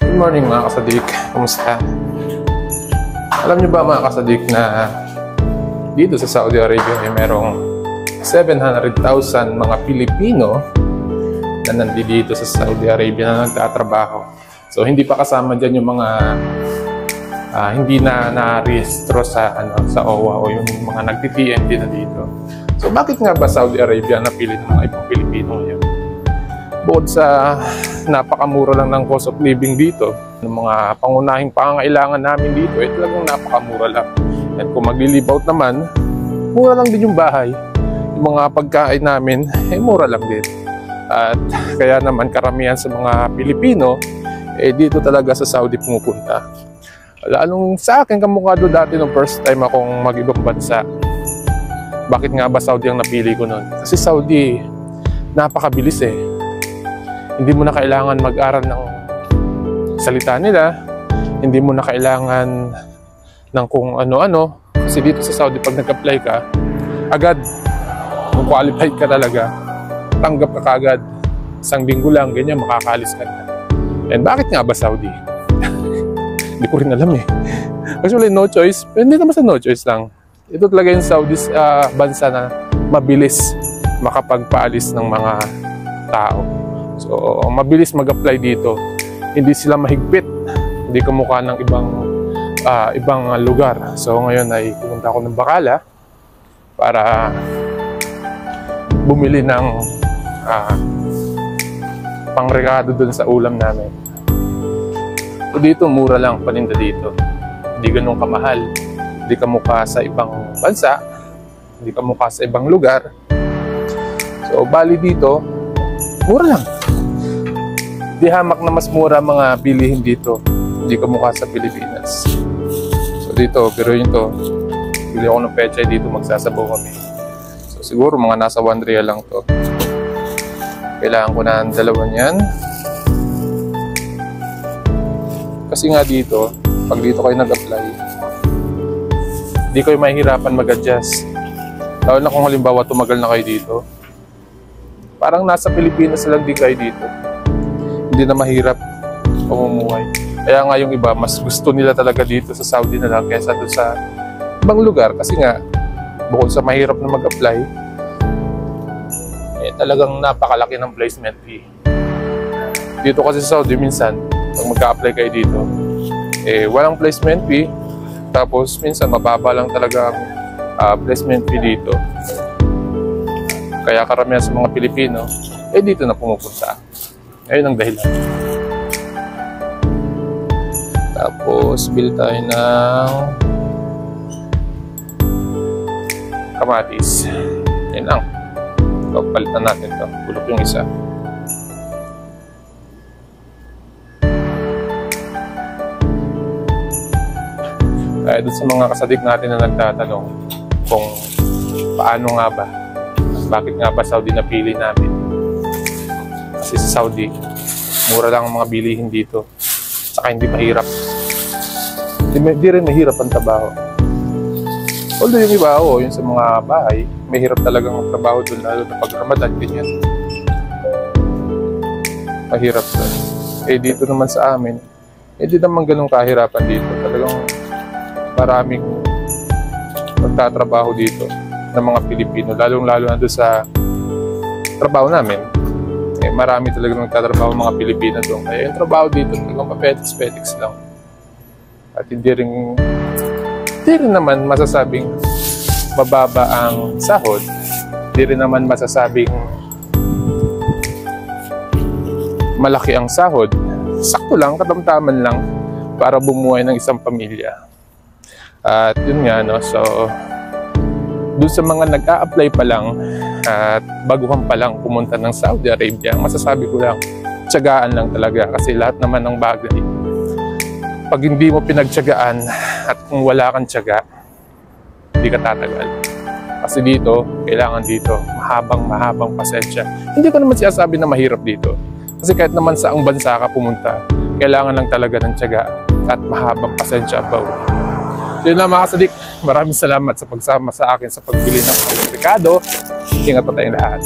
Good morning mga kasadik, kumusta? Alam niyo ba mga kasadik na dito sa Saudi Arabia ay merong 700,000 mga Pilipino na nandito sa Saudi Arabia na nagtatrabaho. So hindi pa kasama dyan yung mga hindi na na-rehistro sa OWA o yung mga nagti-TNT na dito. So bakit nga ba Saudi Arabia napili ng mga ibang Pilipino ngayon? Bukod sa napakamura lang ng cost of living dito, ng mga pangunahing pangangailangan namin dito, talagang napakamura lang. At kung mag-live out naman, mura lang din yung bahay. Yung mga pagkain namin, mura lang din. At kaya naman karamihan sa mga Pilipino, dito talaga sa Saudi pumupunta. Lalong sa akin, kamukha doon dati nung first time akong mag-ibang bansa. Bakit nga ba Saudi ang napili ko nun? Kasi Saudi, napakabilis Hindi mo na kailangan mag-aral ng salita nila. Hindi mo na kailangan ng kung ano-ano. Kasi dito sa Saudi, pag nag-apply ka, agad, kung qualified ka talaga, tanggap ka agad. Isang linggo lang, ganyan, makakalis ka na. And bakit nga ba Saudi? Hindi ko rin alam Actually, no choice. Hindi naman sa no choice lang. Ito talaga yung Saudi bansa na mabilis makapagpaalis ng mga tao. So, mabilis mag-apply dito. Hindi sila mahigpit. Hindi kamukha ng ibang lugar. So, ngayon ay pumunta ako ng Bakala para bumili ng pangrekado dun sa ulam namin. So, dito, mura lang paninda dito. Hindi ganun kamahal. Hindi kamukha sa ibang bansa. Hindi kamukha sa ibang lugar. So, bali dito, mura lang. Di hamak na mas mura mga bilihin dito. Hindi kamukha sa Pilipinas. So dito, pero yun to. Bili ako ng pechay dito, magsasabaw kami. So siguro mga nasa 1 real lang to. Kailangan ko na ang dalawa niyan. Kasi nga dito, pag dito kayo nag-apply, hindi kayo mahihirapan mag-adjust. Lalo na kung halimbawa tumagal na kayo dito. Parang nasa Pilipinas lang din kayo dito. Hindi na mahirap pamumuhay. Kaya nga yung iba, mas gusto nila talaga dito sa Saudi na lang kaysa doon sa ibang lugar. Kasi nga, bukod sa mahirap na mag-apply, talagang napakalaki ng placement fee. Dito kasi sa Saudi, minsan, pag mag-a-apply kayo dito, walang placement fee. Tapos, minsan, mababa lang talaga ang placement fee dito. Kaya karamihan sa mga Pilipino, dito na pumupunta. Ayun ang dahilan. Tapos, bili tayo ng kamatis. Ayun lang. Palitan natin ito. Bulok yung isa. Kaya doon sa mga kasadik natin na nagtatanong kung paano nga ba, bakit nga ba Saudi napili namin. Kasi sa Saudi, mura lang ang mga bilihin dito. Saka hindi mahirap. Hindi rin mahirap ang trabaho. Although yung iba, yung sa mga bahay, mahirap talagang ang trabaho doon, lalo na pag Ramadan, ganyan. Mahirap doon. Dito naman sa amin, hindi naman ganun kahirapan dito. Talagang maraming magtatrabaho dito ng mga Pilipino, lalong-lalo na doon sa trabaho namin. Marami talaga nagtatrabaho mga Pilipino doon. Kaya yung trabaho dito, talagang papetiks-petiks lang. At hindi rin naman masasabing mababa ang sahod. Hindi rin naman masasabing malaki ang sahod. Sakto lang, katamtaman lang para bumuhay ng isang pamilya. At yun nga, so doon sa mga nag-a-apply pa lang at baguhan pa lang pumunta ng Saudi Arabia, masasabi ko lang, tiyagaan lang talaga kasi lahat naman ng bagay, pag hindi mo pinagtiyagaan at kung wala kang tiyaga, hindi ka tatagal. Kasi dito, kailangan dito, mahabang pasensya. Hindi ko naman sinasabi na mahirap dito. Kasi kahit naman saang bansa ka pumunta, kailangan lang talaga ng tiyaga at mahabang pasensya about. Yun lang mga kasadik, maraming salamat sa pagsama sa akin sa pagbili ng Ricardo. Ingat pa tayong lahat.